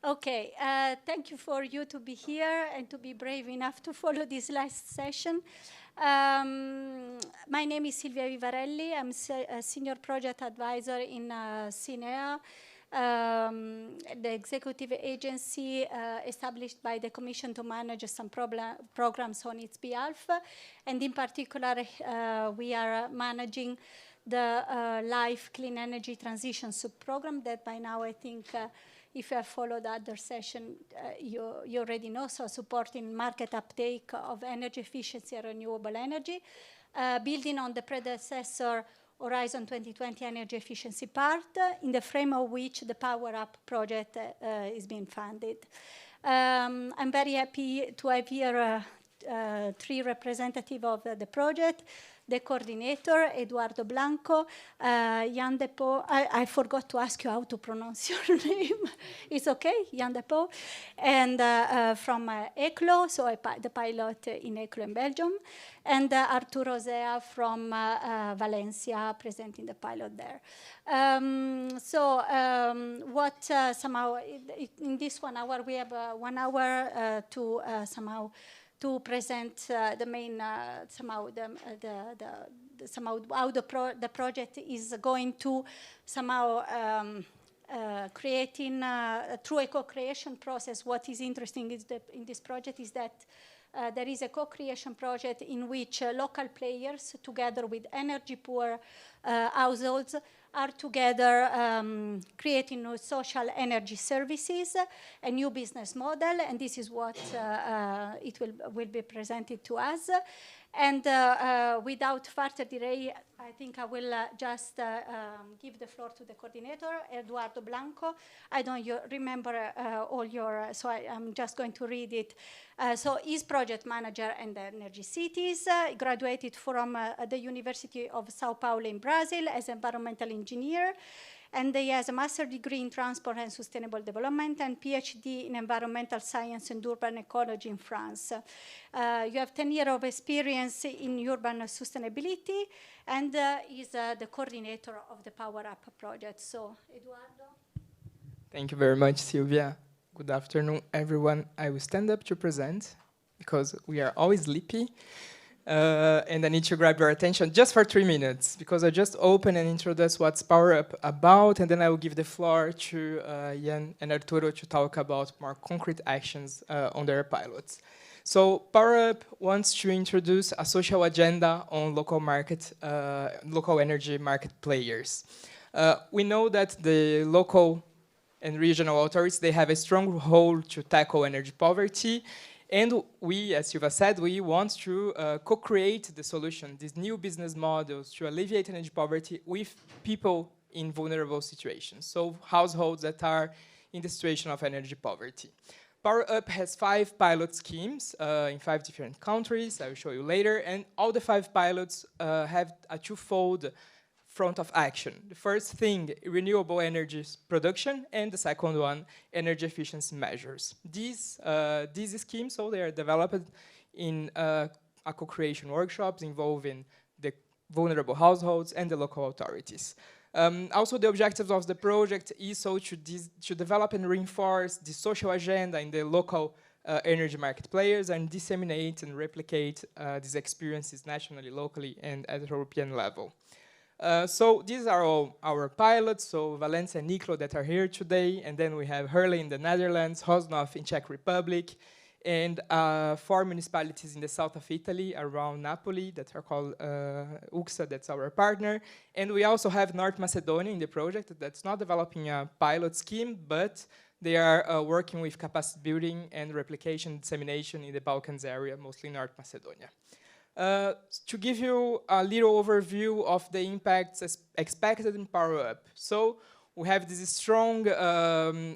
Okay, thank you for you to be here and to be brave enough to follow this last session. My name is Silvia Vivarelli. I'm a senior project advisor in CINEA, the executive agency established by the Commission to manage some programs on its behalf. And in particular, we are managing the Life Clean Energy Transition Sub-Program that by now I think if you have followed the other session, you already know, so supporting market uptake of energy efficiency and renewable energy, building on the predecessor Horizon 2020 energy efficiency part, in the frame of which the Power Up project is being funded. I'm very happy to have here three representatives of the project. The coordinator, Edoardo Blanco, Jan Depo. I forgot to ask you how to pronounce your name. It's okay, Jan Depo. And from Eeklo, so the pilot in Eeklo in Belgium. And Arturo from Valencia, presenting the pilot there. What somehow, in this 1 hour, we have 1 hour to somehow to present the main, somehow how the project is going to somehow creating, through a co-creation process. What is interesting is that in this project is that there is a co-creation project in which local players, together with energy poor households, are together creating new social energy services, a new business model, and this is what it will be presented to us. And without further delay, I think I will just give the floor to the coordinator, Edoardo Blanco. I don't remember all your, so I'm just going to read it. So he's project manager in the Energy Cities, graduated from the University of Sao Paulo in Brazil as environmental engineer, and he has a master's degree in transport and sustainable development and PhD in environmental science and urban ecology in France. You have 10 years of experience in urban sustainability, and is the coordinator of the Power Up project. So, Edoardo. Thank you very much, Silvia. Good afternoon, everyone. I will stand up to present because we are always sleepy. And I need to grab your attention just for 3 minutes, because I just open and introduce what's Power Up about, and then I will give the floor to Jan and Arturo to talk about more concrete actions on their pilots. So Power Up wants to introduce a social agenda on local market, local energy market players. We know that the local and regional authorities, they have a strong role to tackle energy poverty. And we, as Silvia said, we want to co-create the solution, these new business models to alleviate energy poverty with people in vulnerable situations. So households that are in the situation of energy poverty. Power Up has 5 pilot schemes in 5 different countries. I will show you later. And all the 5 pilots have a twofold front of action. The first thing, renewable energy production, and the second one, energy efficiency measures. These schemes, so they are developed in a co-creation workshops involving the vulnerable households and the local authorities. Also, the objectives of the project is so to develop and reinforce the social agenda in the local energy market players and disseminate and replicate these experiences nationally, locally, and at the European level. So these are all our pilots, so València and Eeklo that are here today, and then we have Hurley in the Netherlands, Hosnov in Czech Republic, and 4 municipalities in the south of Italy around Napoli that are called UXA, that's our partner. And we also have North Macedonia in the project that's not developing a pilot scheme, but they are working with capacity building and replication dissemination in the Balkans area, mostly North Macedonia. To give you a little overview of the impacts expected in Power Up. So we have this strong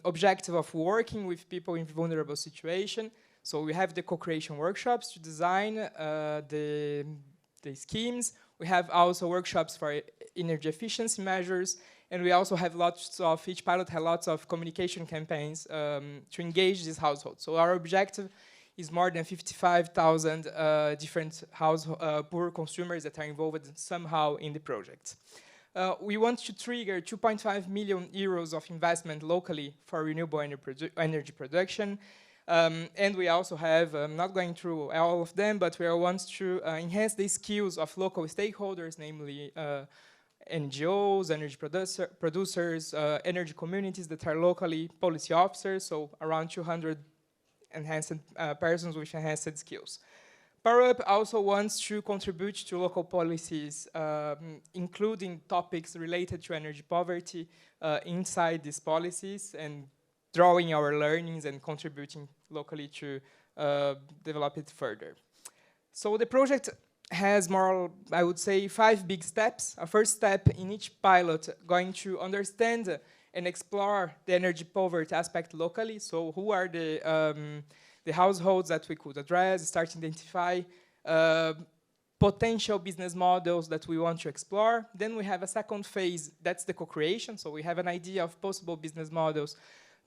objective of working with people in vulnerable situations. So we have the co-creation workshops to design the schemes. We have also workshops for energy efficiency measures. And we also have lots of, each pilot has lots of communication campaigns to engage these households. So our objective is more than 55,000 different poor consumers that are involved somehow in the project. We want to trigger 2.5 million euros of investment locally for renewable energy production. And we also have, I'm not going through all of them, but we want to enhance the skills of local stakeholders, namely NGOs, energy producers, energy communities that are locally policy officers, so around 200 enhanced persons with enhanced skills. PAUW also wants to contribute to local policies, including topics related to energy poverty inside these policies, and drawing our learnings and contributing locally to develop it further. So the project has more, I would say, 5 big steps. A first step in each pilot going to understand and explore the energy poverty aspect locally. So who are the households that we could address, start to identify potential business models that we want to explore. Then we have a second phase, that's the co-creation. So we have an idea of possible business models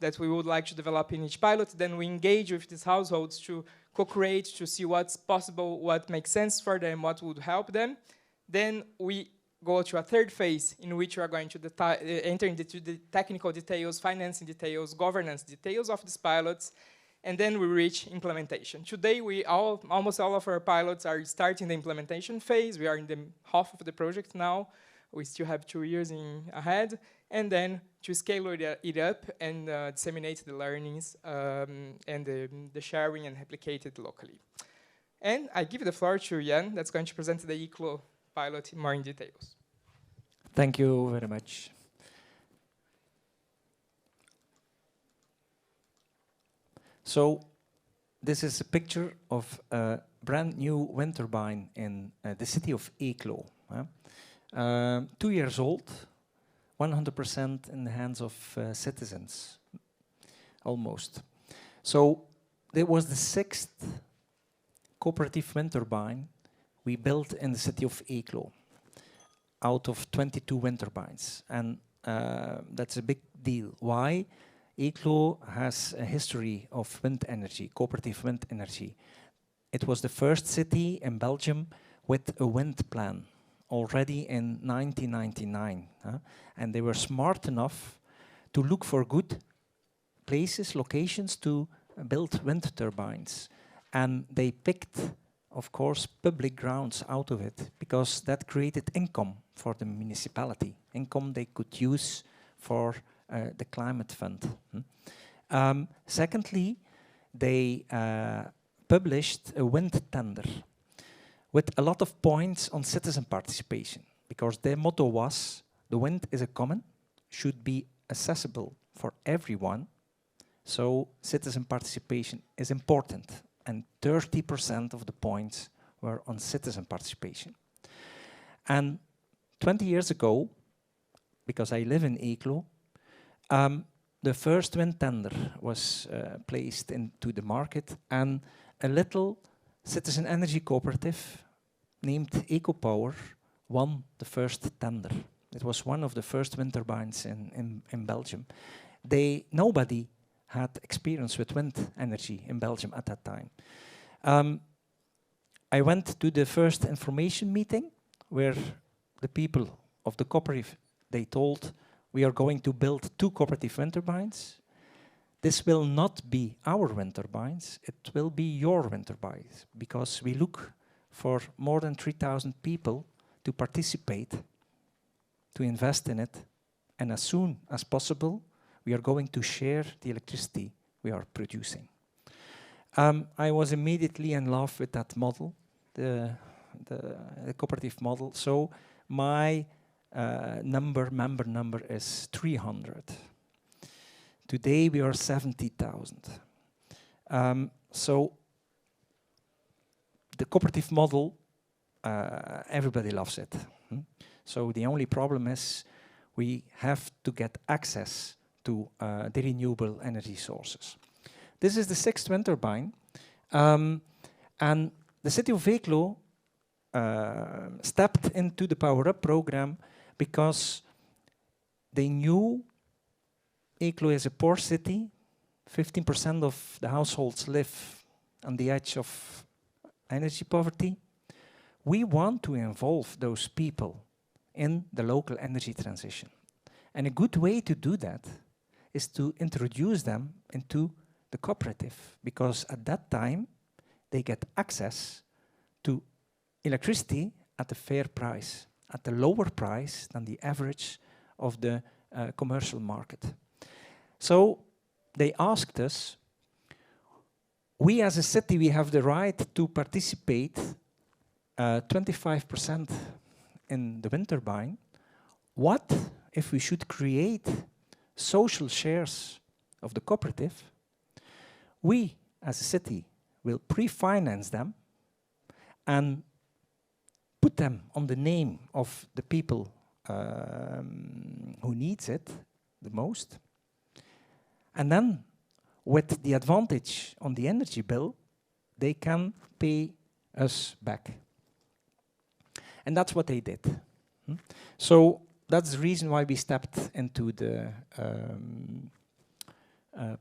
that we would like to develop in each pilot. Then we engage with these households to co-create, to see what's possible, what makes sense for them, what would help them. Then we go to a third phase in which we are going to enter into the technical details, financing details, governance details of these pilots, and then we reach implementation. Today, almost all of our pilots are starting the implementation phase. We are in the half of the project now. We still have 2 years ahead, and then to scale it up and disseminate the learnings and the sharing and replicate it locally. And I give the floor to Jan, that's going to present the Eeklo pilot more in details. Thank you very much. So this is a picture of a brand new wind turbine in the city of Eeklo. 2 years old, 100% in the hands of citizens, almost. So there was the 6th cooperative wind turbine we built in the city of Eeklo out of 22 wind turbines. And that's a big deal. Why? Eeklo has a history of wind energy, cooperative wind energy. It was the first city in Belgium with a wind plan already in 1999. And they were smart enough to look for good places, locations to build wind turbines. And they picked, of course, public grounds out of it, because that created income for the municipality, income they could use for the climate fund. Secondly, they published a wind tender with a lot of points on citizen participation, because their motto was, the wind is a common, should be accessible for everyone, so citizen participation is important. And 30% of the points were on citizen participation. And 20 years ago, because I live in Eeklo, the first wind tender was placed into the market, and a little citizen energy cooperative named Ecopower won the first tender. It was one of the first wind turbines in Belgium. Nobody had experience with wind energy in Belgium at that time. I went to the first information meeting where the people of the cooperative, they told, we are going to build 2 cooperative wind turbines. This will not be our wind turbines, it will be your wind turbines, because we look for more than 3,000 people to participate, to invest in it, and as soon as possible, we are going to share the electricity we are producing. I was immediately in love with that model, the cooperative model, so my member number is 300. Today we are 70,000. So the cooperative model, everybody loves it. So the only problem is we have to get access to the renewable energy sources. This is the 6th wind turbine, and the city of Eeklo stepped into the Power Up program because they knew Eeklo is a poor city. 15% of the households live on the edge of energy poverty. We want to involve those people in the local energy transition. And a good way to do that is to introduce them into the cooperative, because at that time they get access to electricity at a fair price, at a lower price than the average of the commercial market. So they asked us, we as a city, we have the right to participate 25% in the wind turbine. What if we should create social shares of the cooperative? We as a city will pre-finance them and put them on the name of the people who needs it the most. And then with the advantage on the energy bill, they can pay us back. And that's what they did. So that's the reason why we stepped into the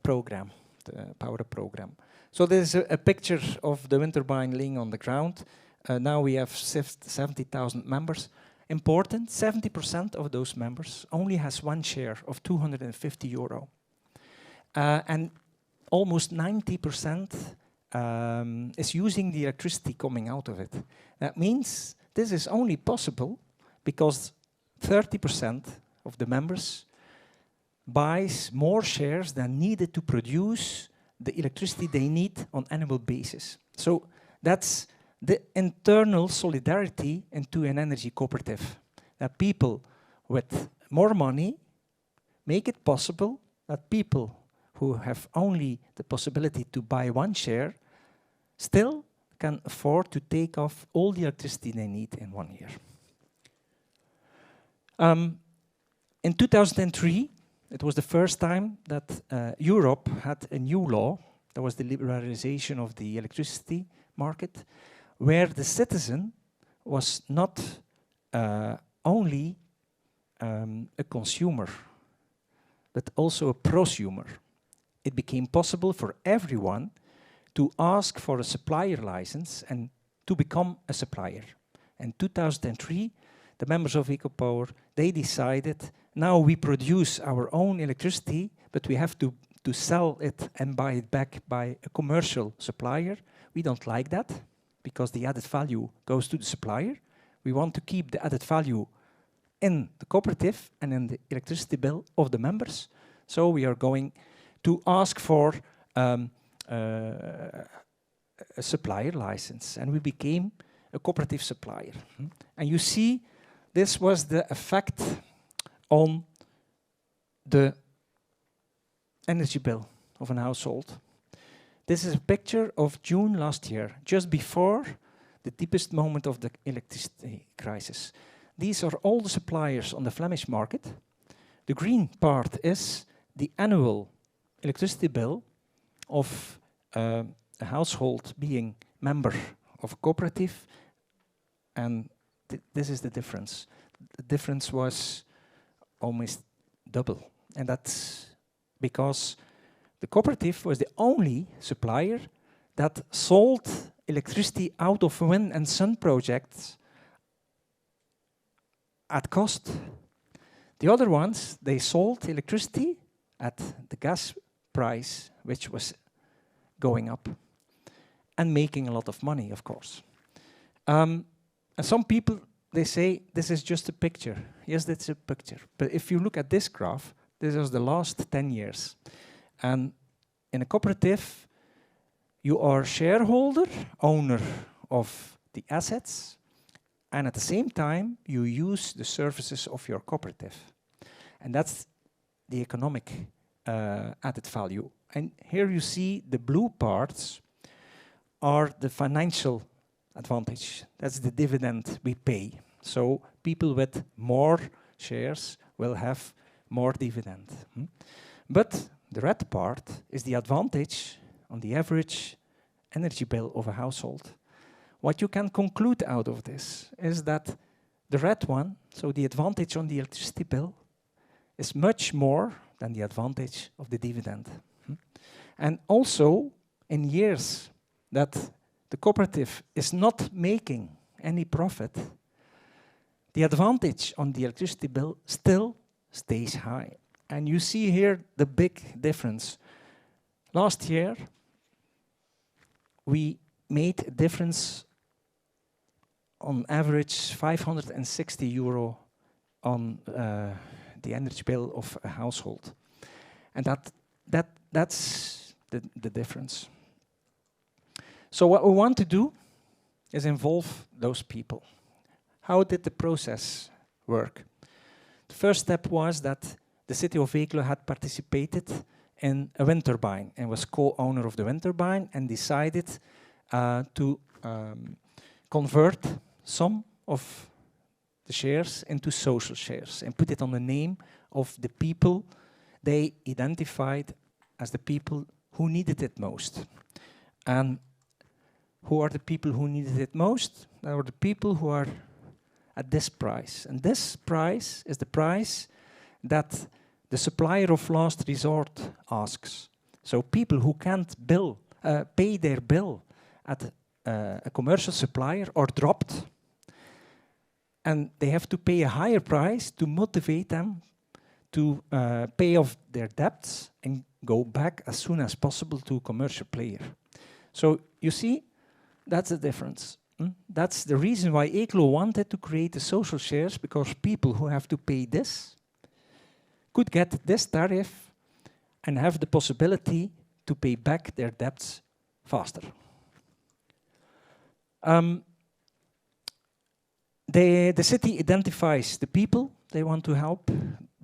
program, the PAUW program. So there's a picture of the wind turbine laying on the ground. Now we have 70,000 members. Important, 70% of those members only has one share of €250. And almost 90% is using the electricity coming out of it. That means this is only possible because 30% of the members buys more shares than needed to produce the electricity they need on annual basis. So that's the internal solidarity into an energy cooperative. That people with more money make it possible that people who have only the possibility to buy one share still can afford to take off all the electricity they need in 1 year. In 2003, it was the first time that Europe had a new law. There was the liberalization of the electricity market, where the citizen was not only a consumer, but also a prosumer. It became possible for everyone to ask for a supplier license and to become a supplier. In 2003, the members of Ecopower, they decided, now we produce our own electricity, but we have to sell it and buy it back by a commercial supplier. We don't like that, because the added value goes to the supplier. We want to keep the added value in the cooperative and in the electricity bill of the members. So we are going to ask for a supplier license, and we became a cooperative supplier. And you see, this was the effect on the energy bill of a household. This is a picture of June last year, just before the deepest moment of the electricity crisis. These are all the suppliers on the Flemish market. The green part is the annual electricity bill of a household being member of a cooperative, and this is the difference. The difference was almost double, and that's because the cooperative was the only supplier that sold electricity out of wind and sun projects at cost. The other ones, they sold electricity at the gas price, which was going up and making a lot of money, of course. And some people, they say, this is just a picture. Yes, that's a picture. But if you look at this graph, this is the last 10 years. And in a cooperative, you are shareholder, owner of the assets, and at the same time, you use the services of your cooperative. And that's the economic added value. And here you see the blue parts are the financial advantage. That's the dividend we pay. So people with more shares will have more dividend. But the red part is the advantage on the average energy bill of a household. What you can conclude out of this is that the red one, so the advantage on the electricity bill, is much more than the advantage of the dividend. And also, in years that the cooperative is not making any profit, the advantage on the electricity bill still stays high. And you see here the big difference. Last year, we made a difference on average 560 euro on the energy bill of a household. And that's the difference. So what we want to do is involve those people. How did the process work? The first step was that the city of Eeklo had participated in a wind turbine and was co-owner of the wind turbine and decided to convert some of the shares into social shares and put it on the name of the people they identified as the people who needed it most. And who are the people who needed it most? They are the people who are at this price. And this price is the price that the supplier of last resort asks. So people who can't pay their bill at a commercial supplier are dropped, and they have to pay a higher price to motivate them to pay off their debts and go back as soon as possible to a commercial player. So you see, that's the difference. That's the reason why Eeklo wanted to create the social shares, because people who have to pay this could get this tariff and have the possibility to pay back their debts faster. The city identifies the people they want to help.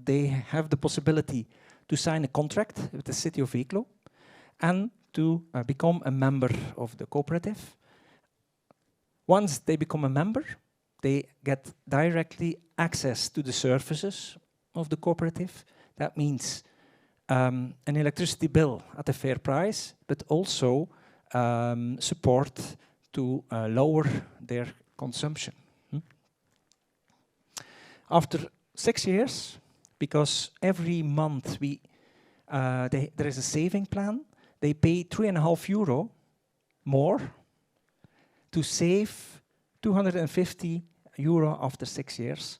They have the possibility to sign a contract with the city of Eeklo and to become a member of the cooperative. Once they become a member, they get directly access to the services of the cooperative. That means an electricity bill at a fair price, but also support to lower their consumption. After 6 years, because every month there is a saving plan, they pay €3.5 more to save €250 after 6 years.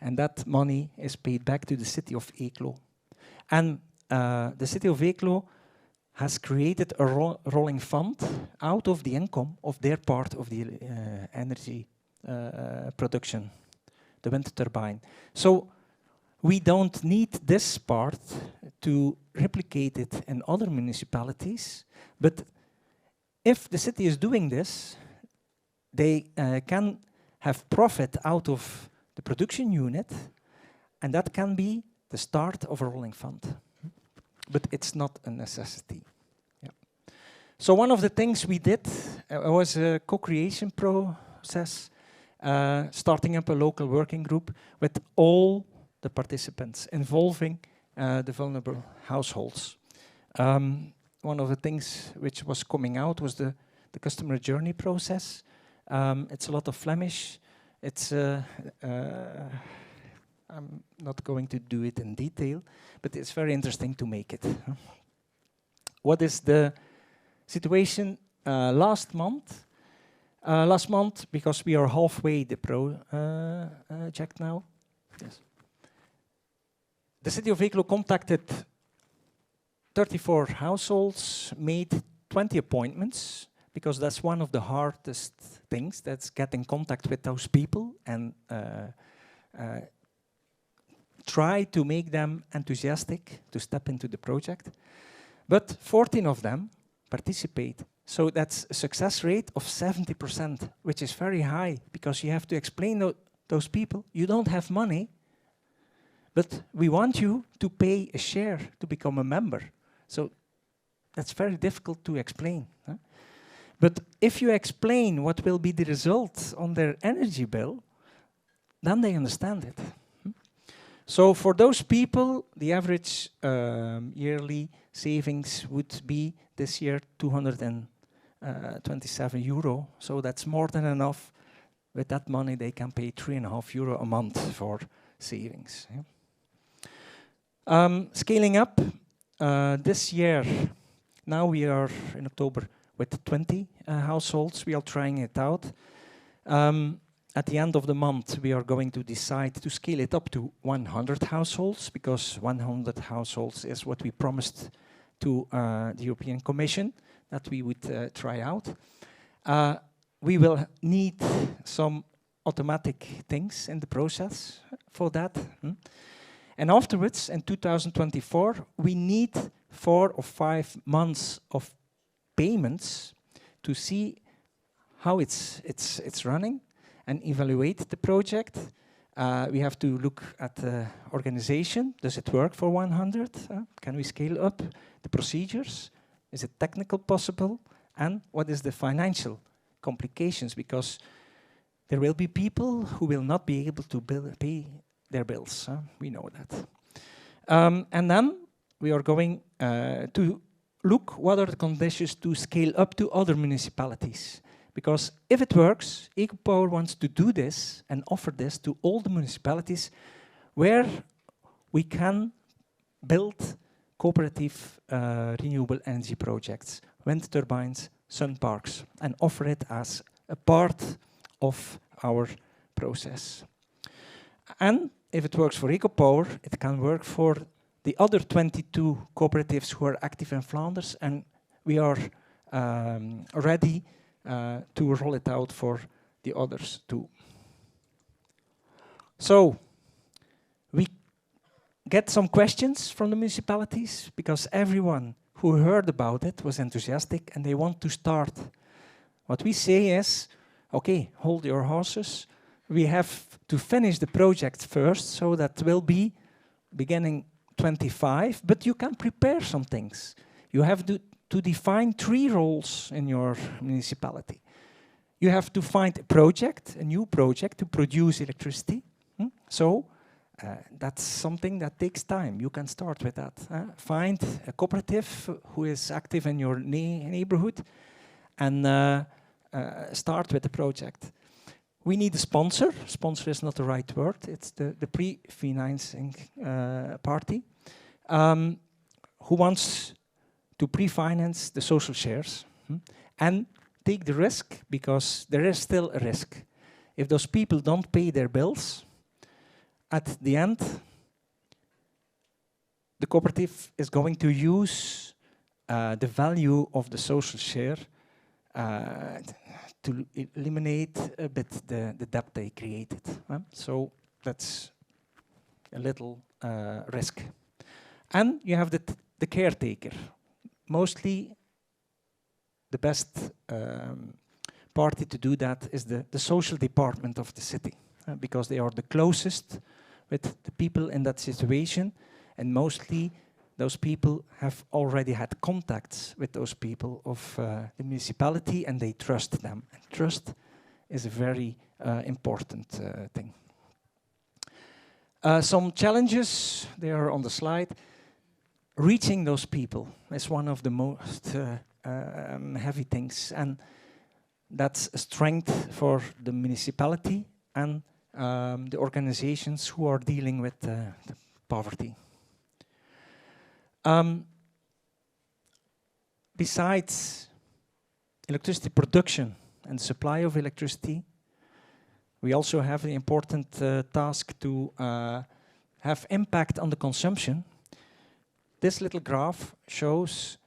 And that money is paid back to the city of Eeklo. And the city of Eeklo has created a rolling fund out of the income of their part of the energy production, the wind turbine. So we don't need this part to replicate it in other municipalities, but if the city is doing this, they can have profit out of the production unit, and that can be the start of a rolling fund. But it's not a necessity. Yeah. So one of the things we did was a co-creation process, starting up a local working group with all the participants involving the vulnerable households. One of the things which was coming out was the customer journey process. It's a lot of Flemish. It's I'm not going to do it in detail, but it's very interesting to make it. What is the situation last month? Last month, because we are halfway the project now. Yes. The city of Eeklo contacted 34 households, made 20 appointments, because that's one of the hardest things, that's get in contact with those people and try to make them enthusiastic to step into the project. But 14 of them participate. So that's a success rate of 70%, which is very high, because you have to explain those people, you don't have money, but we want you to pay a share to become a member. So that's very difficult to explain. Huh? But if you explain what will be the result on their energy bill, then they understand it. So for those people, the average yearly savings would be this year €227. So that's more than enough. With that money, they can pay €3.5 a month for savings. Yeah. Scaling up, this year, now we are in October with 20 households. We are trying it out. at the end of the month, we are going to decide to scale it up to 100 households, because 100 households is what we promised to the European Commission that we would try out. We will need some automatic things in the process for that. And afterwards, in 2024, we need 4 or 5 months of payments to see how it's running and evaluate the project. We have to look at the organization. Does it work for 100? Can we scale up the procedures? Is it technical possible? And what is the financial complications? Because there will be people who will not be able to pay their bills. We know that. And then we are going to look what are the conditions to scale up to other municipalities. Because if it works, Ecopower wants to do this and offer this to all the municipalities where we can build cooperative renewable energy projects, wind turbines, sun parks, and offer it as a part of our process. And if it works for Ecopower, it can work for the other 22 cooperatives who are active in Flanders, and we are ready to roll it out for the others too. So we get some questions from the municipalities, because everyone who heard about it was enthusiastic and they want to start. What we say is, okay, hold your horses. We have to finish the project first, so that will be beginning 25, but you can prepare some things. You have to define 3 roles in your municipality. You have to find a project, a new project to produce electricity. So that's something that takes time. You can start with that. Find a cooperative who is active in your neighborhood and start with the project. We need a sponsor. Sponsor is not the right word. It's the pre-financing party who wants to pre-finance the social shares and take the risk, because there is still a risk. If those people don't pay their bills, at the end, the cooperative is going to use the value of the social share to eliminate a bit the debt they created. So that's a little risk. And you have the caretaker. Mostly the best party to do that is the social department of the city, because they are the closest with the people in that situation, and mostly those people have already had contacts with those people of the municipality, and they trust them. And trust is a very important thing. Some challenges, they are on the slide. Reaching those people is one of the most heavy things, and that's a strength for the municipality and the organizations who are dealing with the poverty. Besides electricity production and supply of electricity, we also have the important task to have impact on the consumption. This little graph shows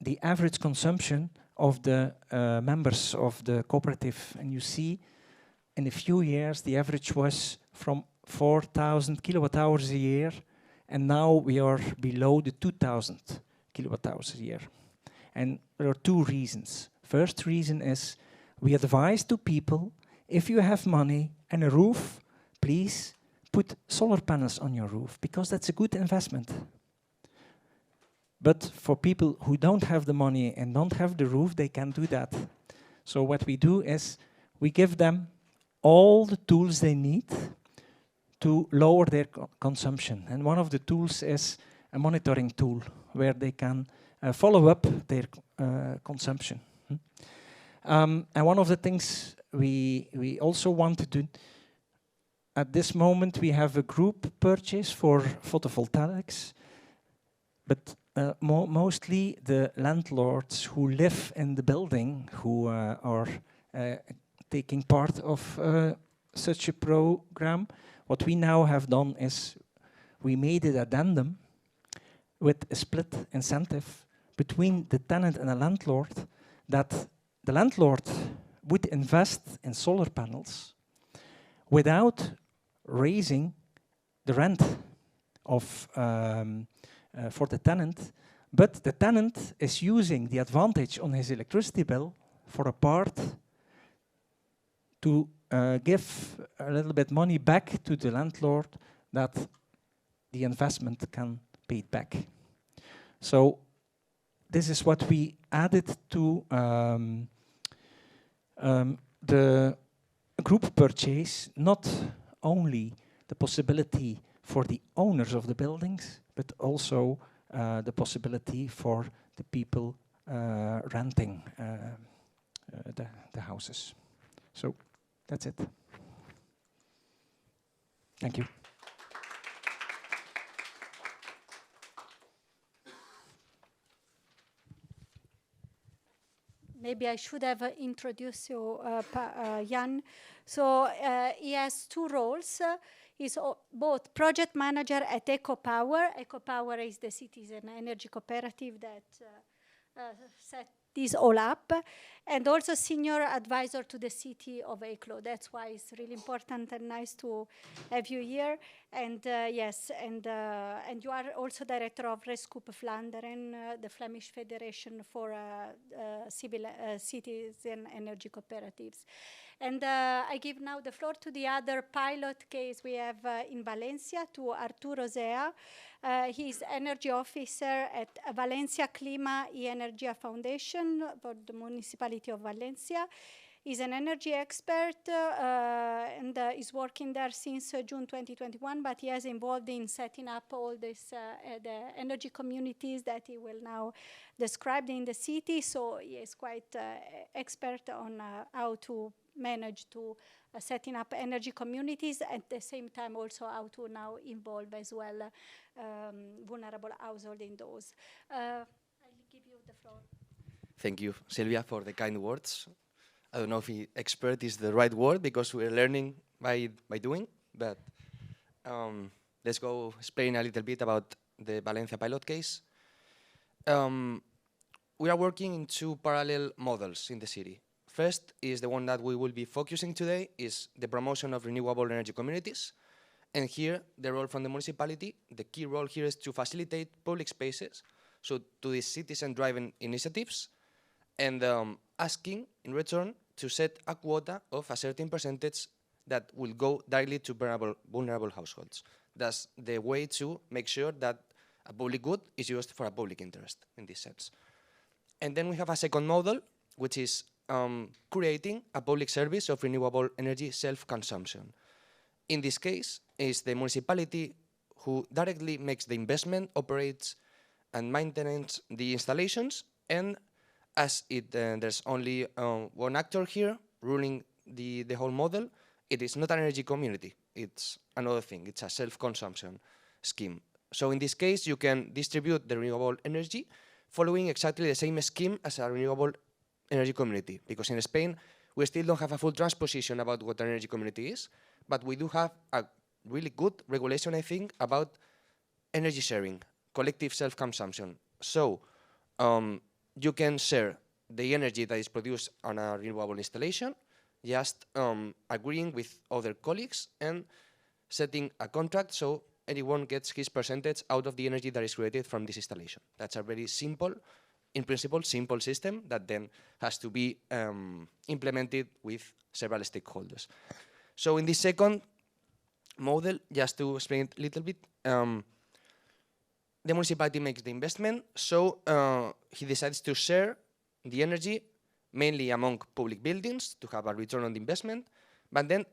the average consumption of the members of the cooperative, and you see in a few years the average was from 4,000 kilowatt hours a year, and now we are below the 2,000 kilowatt hours a year. And there are 2 reasons. First reason is we advise to people, if you have money and a roof, please put solar panels on your roof, because that's a good investment. But for people who don't have the money and don't have the roof, they can't do that. So what we do is we give them all the tools they need to lower their consumption. And one of the tools is a monitoring tool where they can follow up their consumption. And one of the things we also want to do, at this moment we have a group purchase for photovoltaics, but mostly the landlords who live in the building who are taking part of such a program, what we now have done is we made an addendum with a split incentive between the tenant and the landlord, that the landlord would invest in solar panels without raising the rent of for the tenant, but the tenant is using the advantage on his electricity bill for a part to give a little bit money back to the landlord that the investment can pay it back. So this is what we added to the group purchase, not only the possibility for the owners of the buildings, but also the possibility for the people renting the houses. So that's it. Thank you. Maybe I should have introduced you, Jan. So he has two roles. He's both project manager at Ecopower. Ecopower is the citizen energy cooperative that set this all up, and also senior advisor to the city of Eeklo. That's why it's really important and nice to have you here. And yes, and you are also director of Rescoop Vlaanderen, the Flemish Federation for Citizen Energy Cooperatives. And I give now the floor to the other pilot case we have in Valencia, to Arturo Zea. He's energy officer at Valencia Clima Energia Foundation for the Municipality of Valencia. He's an energy expert and is working there since June 2021, but he is involved in setting up all this, the energy communities that he will now describe in the city. So he is quite expert on how to manage to setting up energy communities, at the same time also how to now involve as well vulnerable households in those. I'll give you the floor. Thank you, Silvia, for the kind words. I don't know if expert is the right word, because we're learning by doing, but let's go explain a little bit about the Valencia pilot case. We are working in two parallel models in the city. First is the one that we will be focusing today, is the promotion of renewable energy communities. And here, the role from the municipality, the key role here is to facilitate public spaces, so to these citizen-driven initiatives, and asking, in return, to set a quota of a certain percentage that will go directly to vulnerable households. That's the way to make sure that a public good is used for a public interest, in this sense. And then we have a second model, which is creating a public service of renewable energy self-consumption. In this case, it's the municipality who directly makes the investment, operates and maintains the installations, and as there's only one actor here ruling the whole model, it is not an energy community, it's another thing, it's a self-consumption scheme. So in this case, you can distribute the renewable energy following exactly the same scheme as a renewable energy community, because in Spain, we still don't have a full transposition about what an energy community is, but we do have a really good regulation, I think, about energy sharing, collective self-consumption. So you can share the energy that is produced on a renewable installation, just agreeing with other colleagues and setting a contract so anyone gets his percentage out of the energy that is created from this installation. That's a very simple, in principle, simple system that then has to be implemented with several stakeholders. So in this second model, just to explain it a little bit, the municipality makes the investment, so he decides to share the energy mainly among public buildings to have a return on the investment, but then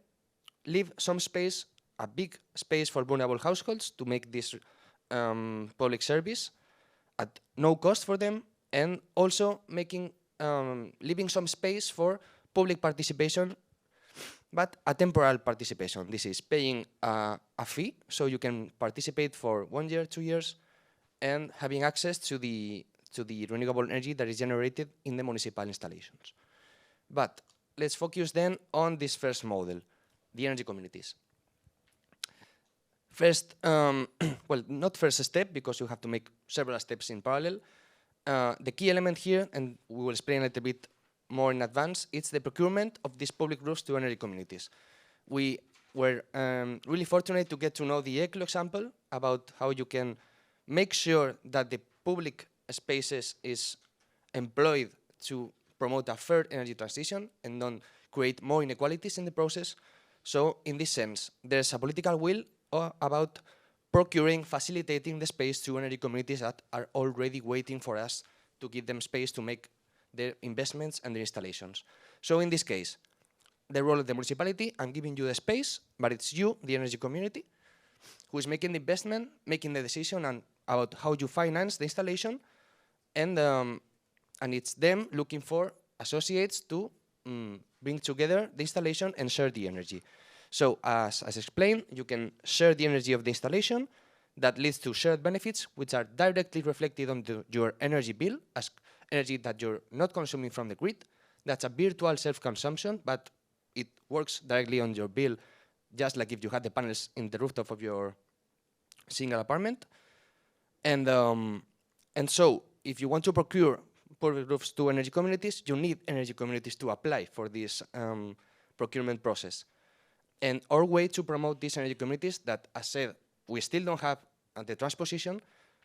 leave some space, a big space for vulnerable households to make this public service at no cost for them, and also making leaving some space for public participation, but a temporal participation. This is paying a fee, so you can participate for 1 year, 2 years, and having access to the renewable energy that is generated in the municipal installations. But let's focus then on this first model. the energy communities. First, well, not first step, because you have to make several steps in parallel. The key element here, and we will explain a little bit more in advance, it's the procurement of these public roofs to energy communities. We were really fortunate to get to know the Eeklo example about how you can make sure that the public spaces is employed to promote a fair energy transition and not create more inequalities in the process. So in this sense, there's a political will about procuring, facilitating the space to energy communities that are already waiting for us to give them space to make their investments and their installations. So in this case, the role of the municipality, I'm giving you the space, but it's you, the energy community, who is making the investment, making the decision and about how you finance the installation, and it's them looking for associates to bring together the installation and share the energy. So as explained, you can share the energy of the installation. That leads to shared benefits, which are directly reflected on your energy bill as energy that you're not consuming from the grid. That's a virtual self-consumption, but it works directly on your bill, just like if you had the panels in the rooftop of your single apartment. And so if you want to procure public roofs to energy communities, you need energy communities to apply for this procurement process. And our way to promote these energy communities that, as said, we still don't have the transposition,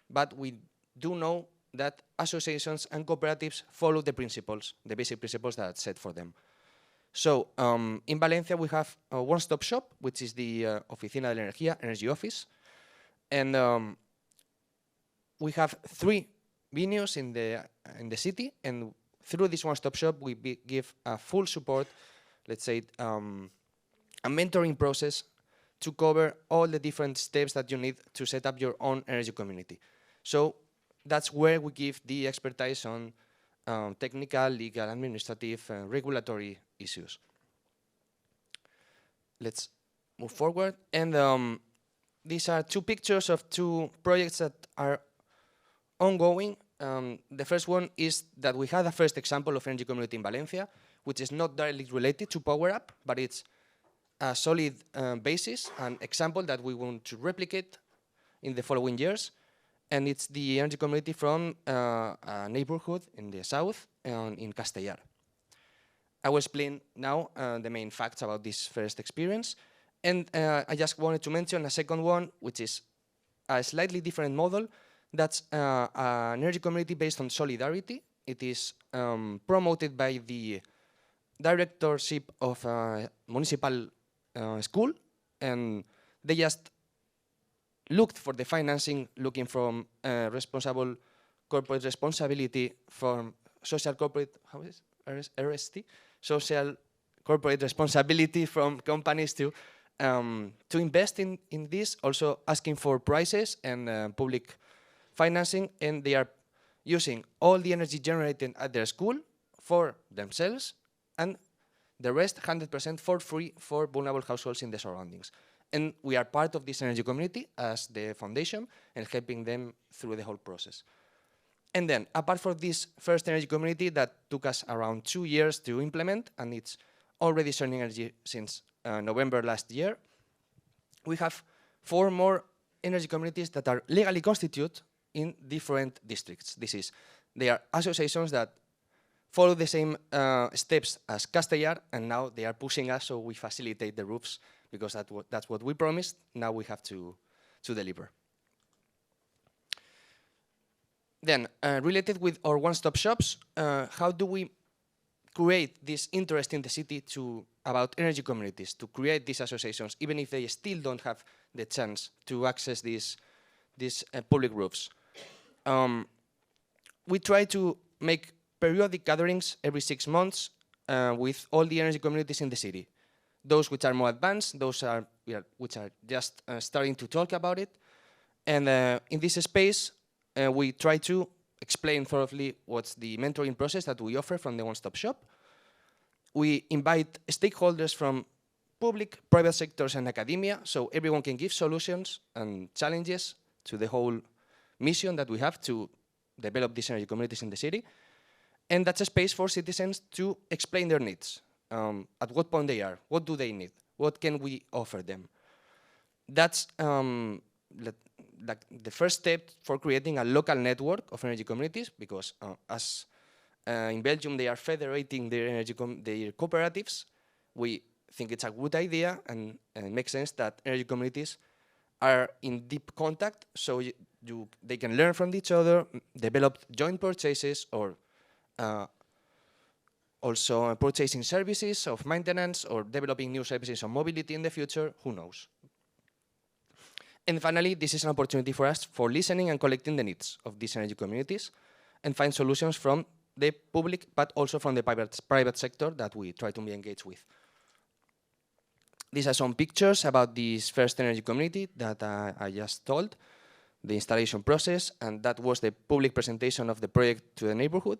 but we do know that associations and cooperatives follow the principles, the basic principles that are set for them. So in Valencia, we have a one-stop shop, which is the Oficina de Energia, Energy Office. And we have 3 venues in the city, and through this one-stop shop, we give full support, let's say, a mentoring process to cover all the different steps that you need to set up your own energy community. So that's where we give the expertise on technical, legal, administrative, regulatory issues. Let's move forward. And these are 2 pictures of 2 projects that are ongoing. The first one is that we had a first example of energy community in Valencia, which is not directly related to PAUW, but it's a solid basis, an example that we want to replicate in the following years. And it's the energy community from a neighborhood in the south, in Castellar. I will explain now the main facts about this first experience. And I just wanted to mention a second one, which is a slightly different model. That's an energy community based on solidarity. It is promoted by the directorship of a municipal school, and they just looked for the financing, looking from responsible corporate responsibility, from social corporate, how is it? RST? Social corporate responsibility from companies to invest in this, also asking for prices and public financing, and they are using all the energy generated at their school for themselves, and the rest 100% for free for vulnerable households in the surroundings. And we are part of this energy community as the foundation and helping them through the whole process. And then, apart from this first energy community that took us around 2 years to implement, and it's already sharing energy since November last year, we have 4 more energy communities that are legally constituted in different districts. They are associations that follow the same steps as Castellar, and now they are pushing us, so we facilitate the roofs, because that's what we promised. Now we have to deliver. Then, related with our one-stop shops, how do we create this interest in the city about energy communities, to create these associations, even if they still don't have the chance to access these public roofs? We try to make periodic gatherings every 6 months with all the energy communities in the city. Those which are more advanced, those which are just starting to talk about it. And in this space, we try to explain thoroughly what's the mentoring process that we offer from the one-stop shop. We invite stakeholders from public, private sectors, and academia, so everyone can give solutions and challenges to the whole mission that we have to develop these energy communities in the city. And that's a space for citizens to explain their needs, at what point they are, what do they need, What can we offer them? That's the first step for creating a local network of energy communities, because as in Belgium they are federating their their cooperatives, we think it's a good idea and it makes sense that energy communities are in deep contact, so they can learn from each other, develop joint purchases, or also purchasing services of maintenance, or developing new services on mobility in the future, who knows. And finally, this is an opportunity for us for listening and collecting the needs of these energy communities and find solutions from the public, but also from the private sector that we try to be engaged with. These are some pictures about this first energy community that I just told, the installation process, and that was the public presentation of the project to the neighborhood.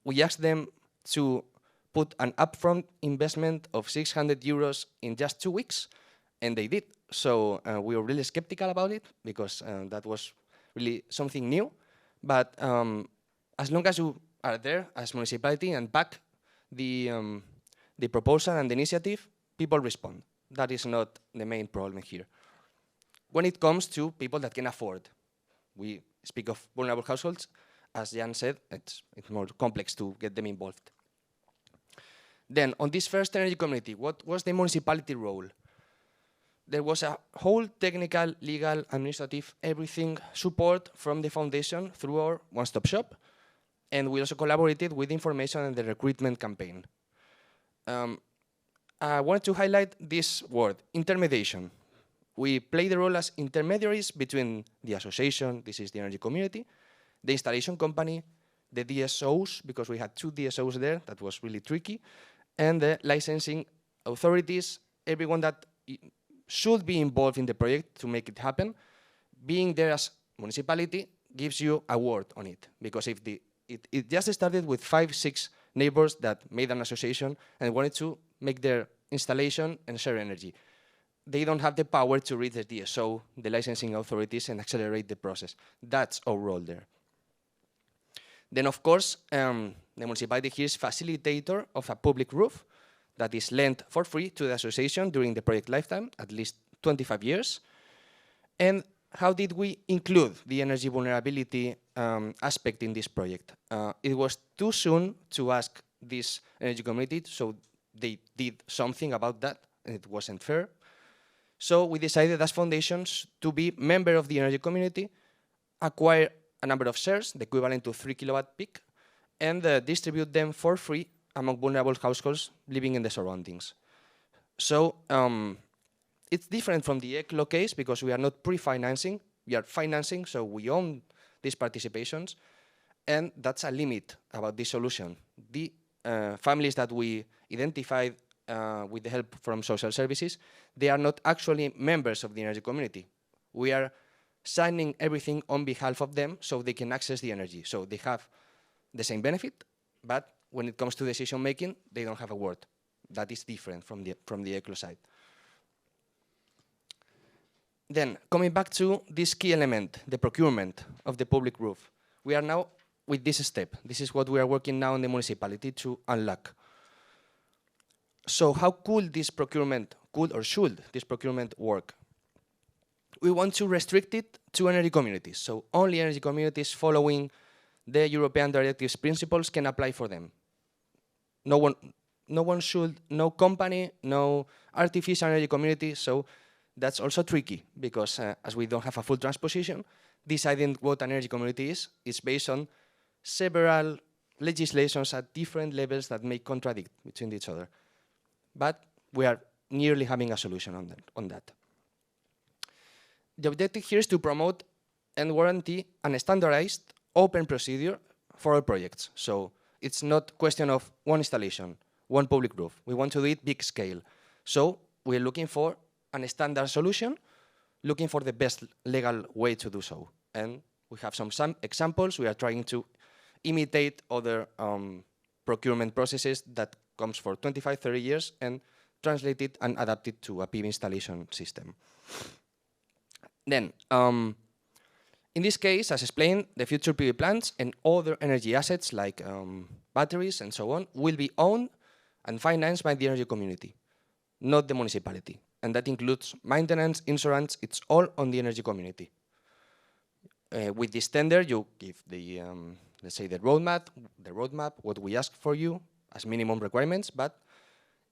We asked them to put an upfront investment of 600 euros in just 2 weeks, and they did. So we were really skeptical about it, because that was really something new. But as long as you are there as municipality and back the proposal and the initiative, people respond. That is not the main problem here. When it comes to people that can afford, we speak of vulnerable households. As Jan said, it's more complex to get them involved. Then, on this first energy community, what was the municipality role? There was a whole technical, legal, administrative, everything support from the foundation through our one-stop shop. And we also collaborated with information and the recruitment campaign. I want to highlight this word, intermediation. We play the role as intermediaries between the association, this is the energy community, the installation company, the DSOs, because we had 2 DSOs there, that was really tricky, and the licensing authorities, everyone that should be involved in the project to make it happen. Being there as municipality gives you a word on it, because if it just started with 5, 6 neighbors that made an association and wanted to make their installation and share energy. They don't have the power to reach the DSO, the licensing authorities, and accelerate the process. That's our role there. Then, of course, the municipality here is facilitator of a public roof that is lent for free to the association during the project lifetime, at least 25 years. And how did we include the energy vulnerability aspect in this project? It was too soon to ask this energy community, so they did something about that, and it wasn't fair. So we decided as foundations to be member of the energy community, acquire a number of shares, the equivalent to 3 kilowatt peak, and distribute them for free among vulnerable households living in the surroundings. So it's different from the Eeklo case, because we are not pre-financing, we are financing, so we own these participations, and that's a limit about this solution. The families that we identified with the help from social services, they are not actually members of the energy community. We are signing everything on behalf of them so they can access the energy. So they have the same benefit, but when it comes to decision making, they don't have a word. That is different from the Eeklo side. Then, coming back to this key element, the procurement of the public roof. We are now with this step. This is what we are working now in the municipality to unlock. So how could this procurement, should this procurement work? We want to restrict it to energy communities. So only energy communities following the European directives principles can apply for them. No one should, no company, no artificial energy community. So that's also tricky, because as we don't have a full transposition, deciding what an energy community is based on several legislations at different levels that may contradict between each other. But we are nearly having a solution on that. The objective here is to promote and guarantee a standardized open procedure for all projects. So it's not a question of one installation, one public roof. We want to do it big scale. So we're looking for a standard solution, looking for the best legal way to do so. And we have some examples. We are trying to imitate other procurement processes that comes for 25, 30 years and translate it and adapt it to a PV installation system. Then, in this case, as explained, the future PV plants and other energy assets like batteries and so on will be owned and financed by the energy community. not the municipality. And that includes maintenance, insurance, it's all on the energy community. With this tender, you give the, let's say the roadmap, what we ask for you as minimum requirements, but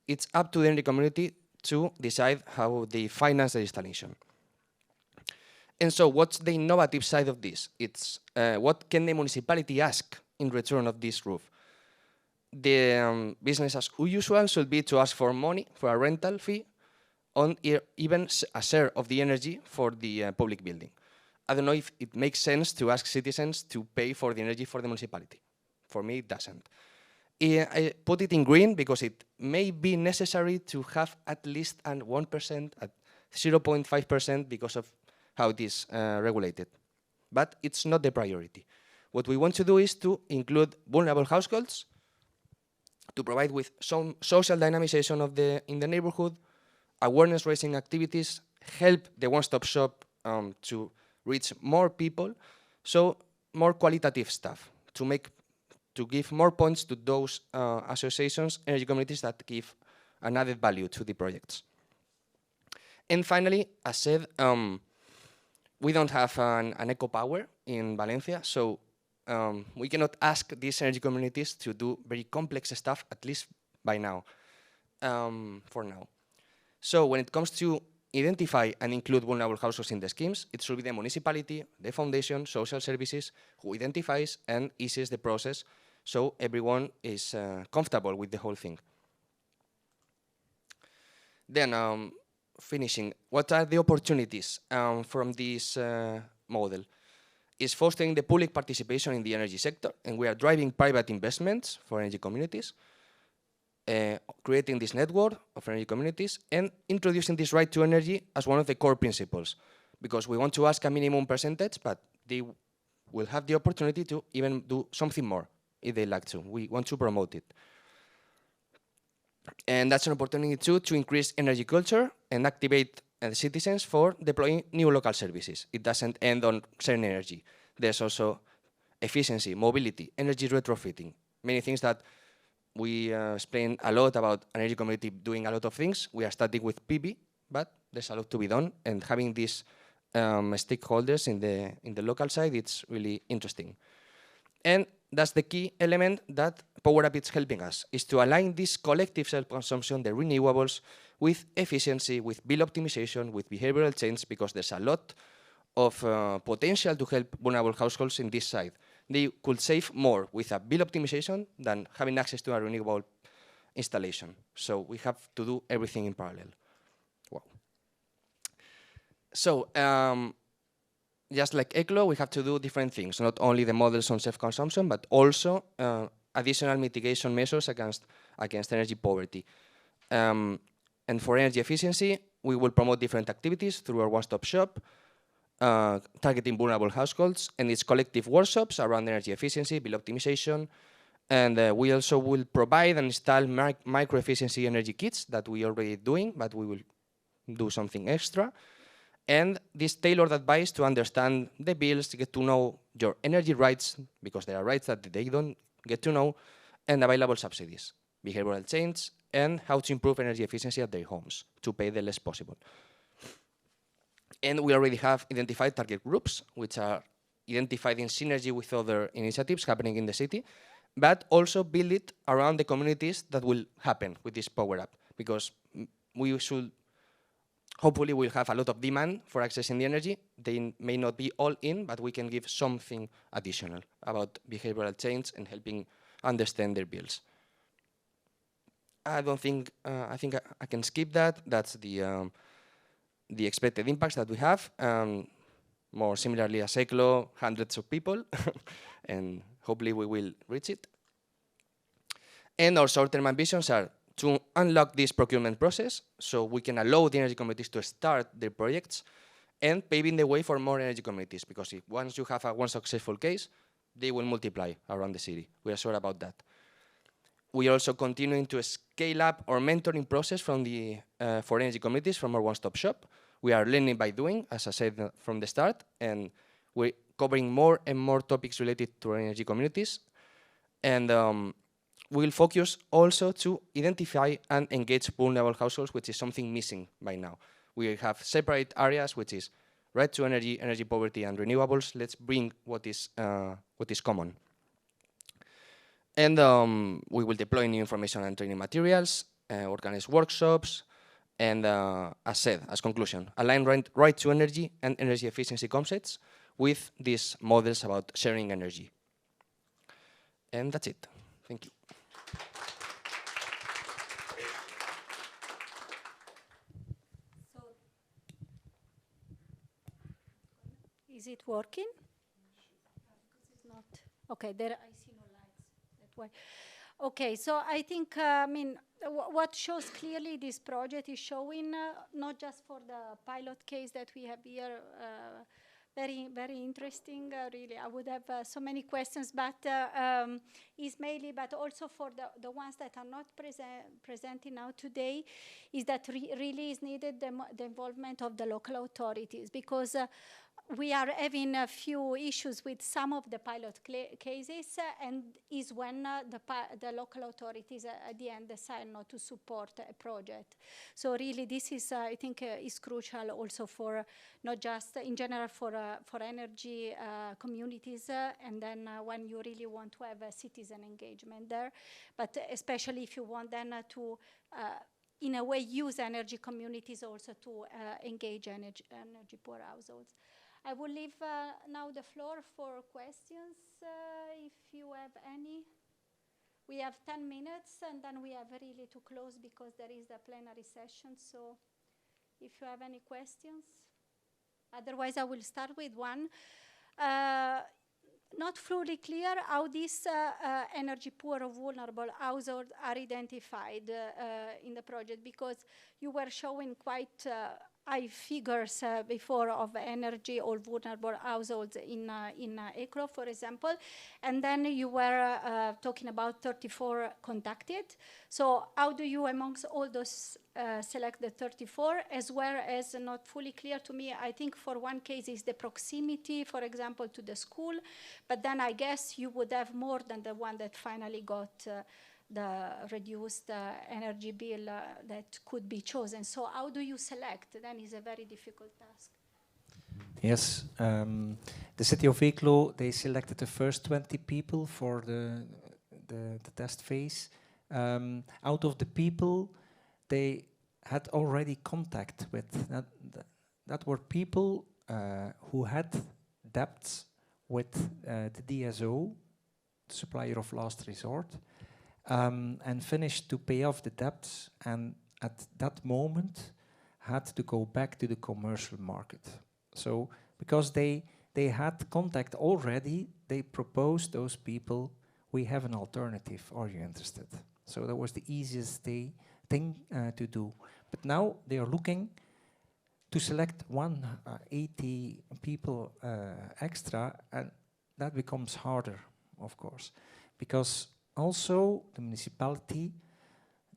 it's up to the energy community to decide how they finance the installation. And so what's the innovative side of this? It's what can the municipality ask in return of this roof? The business as usual should be to ask for money, for a rental fee, on even a share of the energy for the public building. I don't know if it makes sense to ask citizens to pay for the energy for the municipality. For me, it doesn't. I put it in green because it may be necessary to have at least 1%, at 0.5% because of how it is regulated. But it's not the priority. What we want to do is to include vulnerable households, to provide with some social dynamization of in the neighborhood, awareness-raising activities, help the one-stop shop to reach more people, so more qualitative stuff, to give more points to those associations, energy communities that give an added value to the projects. And finally, as said, we don't have an Ecopower in Valencia, so we cannot ask these energy communities to do very complex stuff, at least by now, for now. So when it comes to identify and include vulnerable households in the schemes, it should be the municipality, the foundation, social services, who identifies and eases the process so everyone is comfortable with the whole thing. Then, finishing, what are the opportunities from this model? Is fostering the public participation in the energy sector, and we are driving private investments for energy communities, creating this network of energy communities, and introducing this right to energy as one of the core principles, because we want to ask a minimum percentage, but they will have the opportunity to even do something more if they like to. We want to promote it. And that's an opportunity too to increase energy culture and activate citizens for deploying new local services. It doesn't end on sharing energy. There's also efficiency, mobility, energy retrofitting, many things that we explain a lot about energy community doing a lot of things. We are starting with PV, but there's a lot to be done, and having these stakeholders in the local side, it's really interesting. And that's the key element that PAUW is helping us, is to align this collective self-consumption, the renewables, with efficiency, with bill optimization, with behavioral change, because there's a lot of potential to help vulnerable households in this side. They could save more with a bill optimization than having access to a renewable installation. So we have to do everything in parallel. Wow. So just like Eeklo, we have to do different things, not only the models on self-consumption, but also additional mitigation measures against energy poverty. And for energy efficiency, we will promote different activities through our one-stop shop, targeting vulnerable households, and its collective workshops around energy efficiency, bill optimization, and we also will provide and install micro-efficiency energy kits that we are already doing, but we will do something extra. And this tailored advice to understand the bills, to get to know your energy rights, because there are rights that they don't get to know, and available subsidies, behavioral change, and how to improve energy efficiency at their homes to pay the less possible. And we already have identified target groups, which are identified in synergy with other initiatives happening in the city, but also build it around the communities that will happen with this Power Up, because we should, hopefully we'll have a lot of demand for accessing the energy. They may not be all in, but we can give something additional about behavioral change and helping understand their bills. I think I can skip that. That's the expected impacts that we have. More similarly as Eeklo, hundreds of people, and hopefully we will reach it. And our short-term ambitions are to unlock this procurement process so we can allow the energy communities to start their projects, and paving the way for more energy communities, because if once you have one successful case, they will multiply around the city. We are sure about that. We are also continuing to scale up our mentoring process from for energy communities from our one-stop shop. We are learning by doing, as I said from the start, and we're covering more and more topics related to our energy communities. And we'll focus also to identify and engage vulnerable households, which is something missing by now. We have separate areas, which is right to energy, energy poverty, and renewables. Let's bring what is common. And we will deploy new information and training materials, organize workshops, and as said, as conclusion, align right to energy and energy efficiency concepts with these models about sharing energy. And that's it. Thank you. Is it working? It's not. Okay, there I see no lights. That way. Okay, so I think what shows clearly this project is showing not just for the pilot case that we have here. Very interesting, really. I would have so many questions, but is mainly, but also for the ones that are not presenting now today, is that really is needed the involvement of the local authorities, because we are having a few issues with some of the pilot cases, and is when the local authorities at the end decide not to support a project. So really this is, I think, is crucial also for, not just in general for energy communities, and then when you really want to have a citizen engagement there, but especially if you want then to, in a way, use energy communities also to engage energy poor households. I will leave now the floor for questions, if you have any. We have 10 minutes, and then we have really to close because there is a plenary session. So if you have any questions. Otherwise, I will start with one. Not fully clear how these energy poor or vulnerable households are identified in the project, because you were showing quite high figures before of energy or vulnerable households in Eeklo, for example, and then you were talking about 34 contacted. So how do you, amongst all those, select the 34, as well as not fully clear to me, I think for one case is the proximity, for example, to the school, but then I guess you would have more than the one that finally got the reduced energy bill that could be chosen. So how do you select? Then is a very difficult task. Yes, the city of Eeklo, they selected the first 20 people for the test phase. Out of the people, they had already contact with, that were people who had debts with the DSO, the supplier of last resort, and finished to pay off the debts, and at that moment had to go back to the commercial market. So because they had contact already, they proposed those people, we have an alternative, are you interested? So that was the easiest thing to do. But now they are looking to select 180 people extra, and that becomes harder, of course, because also the municipality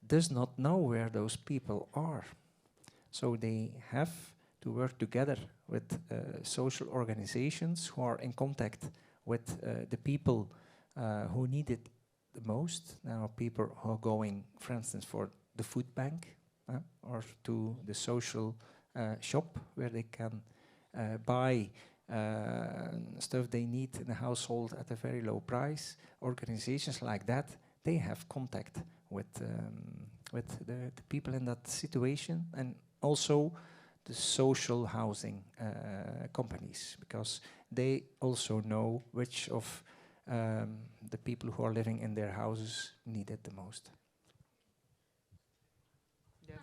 does not know where those people are. So they have to work together with social organizations who are in contact with the people who need it the most. Now people who are going, for instance, for the food bank or to the social shop where they can buy stuff they need in the household at a very low price. Organizations like that, they have contact with the people in that situation, and also the social housing companies, because they also know which of the people who are living in their houses need it the most. Yes.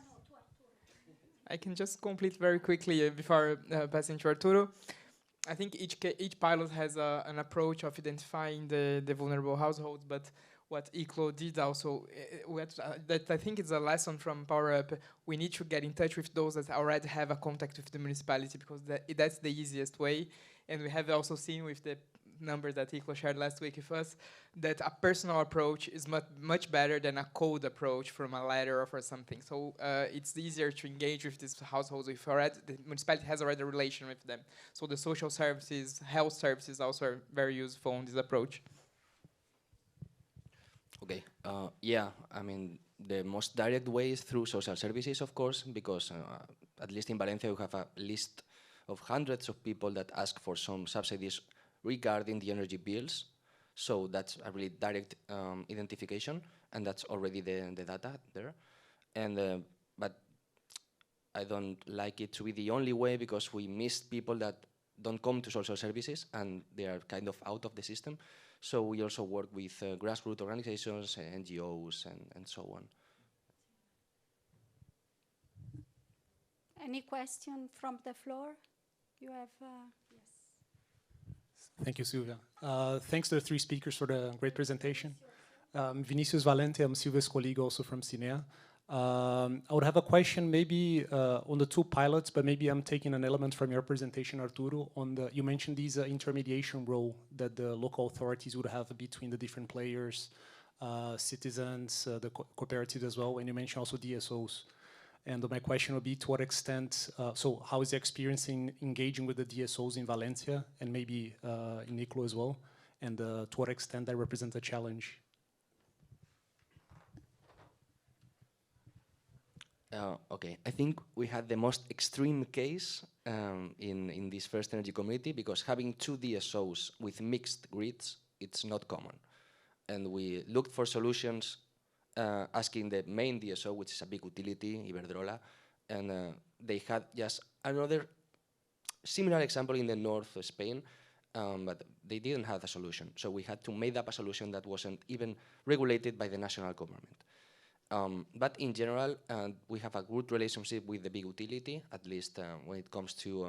I can just complete very quickly before passing to Arturo. I think each pilot has an approach of identifying the vulnerable households, but what Eeklo did also, that I think is a lesson from PowerUp, we need to get in touch with those that already have a contact with the municipality, because that's the easiest way. And we have also seen with the numbers that Eeklo shared last week with us, that a personal approach is much better than a cold approach from a letter or for something. So it's easier to engage with these households if the municipality has already a relation with them. So the social services, health services also are very useful in this approach. Okay. Yeah, I mean, the most direct way is through social services, of course, because at least in Valencia, we have a list of hundreds of people that ask for some subsidies regarding the energy bills. So that's a really direct identification, and that's already the data there. And but I don't like it to be the only way, because we miss people that don't come to social services and they are kind of out of the system. So we also work with grassroots organizations, NGOs, and so on. Any question from the floor? You have, yes. Thank you, Silvia. Thanks to the three speakers for the great presentation. Vinicius Valente, I'm Silvia's colleague also from CINEA. I would have a question maybe on the two pilots, but maybe I'm taking an element from your presentation, Arturo. You mentioned these intermediation role that the local authorities would have between the different players, citizens, the cooperatives as well, and you mentioned also DSOs. And my question would be, to what extent, so how is the experience in engaging with the DSOs in Valencia and maybe in Eeklo as well? And to what extent that represents a challenge? Okay, I think we had the most extreme case in this first energy community, because having two DSOs with mixed grids, it's not common. And we looked for solutions asking the main DSO, which is a big utility, Iberdrola, and they had just another similar example in the north of Spain, but they didn't have a solution. So we had to make up a solution that wasn't even regulated by the national government. But in general, we have a good relationship with the big utility, at least when it comes to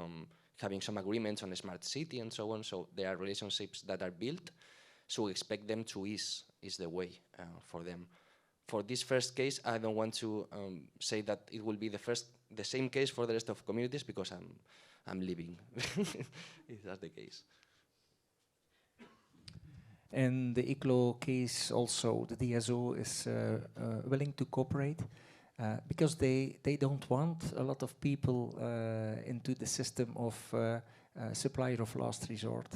having some agreements on a smart city and so on. So there are relationships that are built. So we expect them to ease the way for them. For this first case, I don't want to say that it will be the same case for the rest of communities, because I'm leaving, if that's the case. In the Eeklo case also, the DSO is willing to cooperate because they don't want a lot of people into the system of supplier of last resort.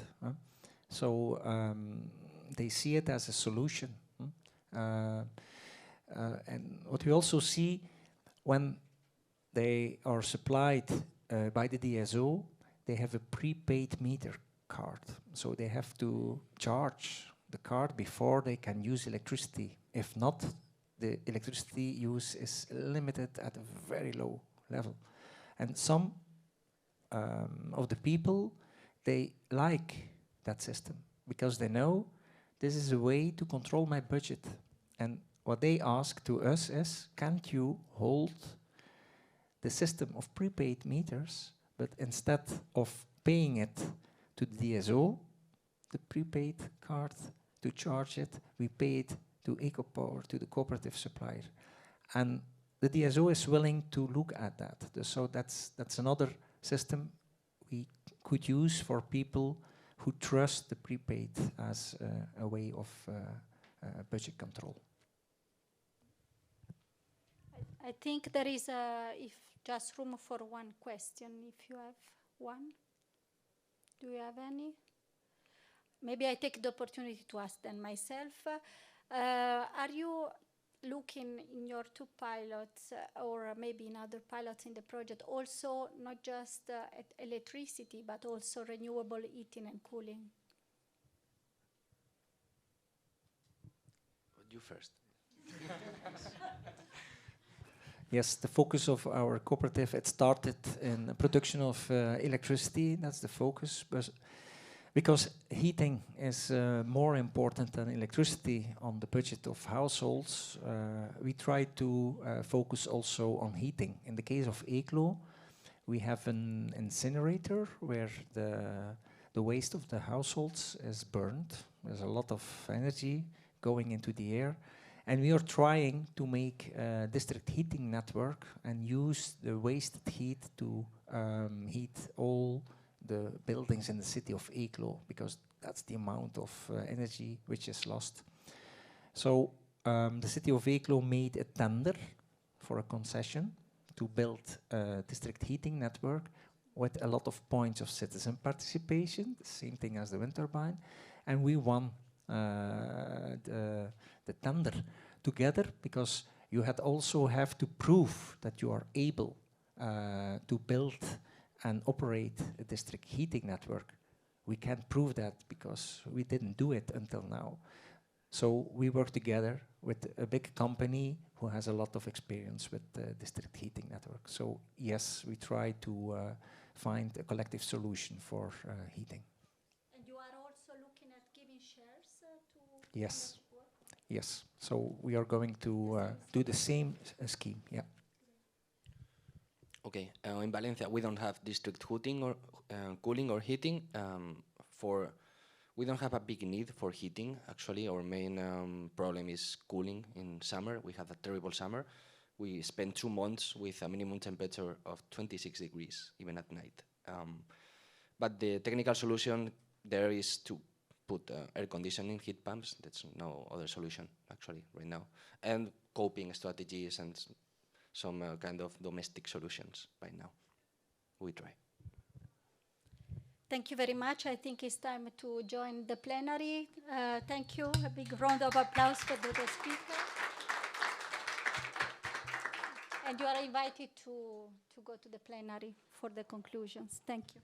So they see it as a solution. And what we also see, when they are supplied by the DSO, they have a prepaid meter card. So they have to charge the card before they can use electricity. If not, the electricity use is limited at a very low level. And some of the people, they like that system because they know this is a way to control my budget. And what they ask to us is, can't you hold the system of prepaid meters, but instead of paying it to the DSO, the prepaid card, to charge it, we pay it to Ecopower, to the cooperative supplier. And the DSO is willing to look at that. So that's another system we could use for people who trust the prepaid as a way of budget control. I think there is just room for one question, if you have one. Do you have any? Maybe I take the opportunity to ask them myself. Are you looking in your two pilots, or maybe in other pilots in the project, also not just at electricity, but also renewable heating and cooling? You first. Yes, the focus of our cooperative, it started in the production of electricity. That's the focus. But because heating is more important than electricity on the budget of households, we try to focus also on heating. In the case of Eeklo, we have an incinerator where the waste of the households is burned. There's a lot of energy going into the air. And we are trying to make a district heating network and use the wasted heat to heat all the buildings in the city of Eeklo, because that's the amount of energy which is lost. So the city of Eeklo made a tender for a concession to build a district heating network with a lot of points of citizen participation, the same thing as the wind turbine, and we won the tender together, because you had also have to prove that you are able to build and operate a district heating network. We can't prove that because we didn't do it until now. So we work together with a big company who has a lot of experience with the district heating network. So yes, we try to find a collective solution for heating. And you are also looking at giving shares to Yes. Yes. So we are going to do the same scheme. Yeah. Okay. In Valencia, we don't have district heating or cooling or heating. We don't have a big need for heating. Actually, our main problem is cooling in summer. We have a terrible summer. We spend 2 months with a minimum temperature of 26 degrees, even at night. But the technical solution there is to put air conditioning heat pumps. That's no other solution, actually, right now. And coping strategies and some kind of domestic solutions by now. We try. Thank you very much. I think it's time to join the plenary. Thank you. A big round of applause for the speaker. And you are invited to go to the plenary for the conclusions. Thank you.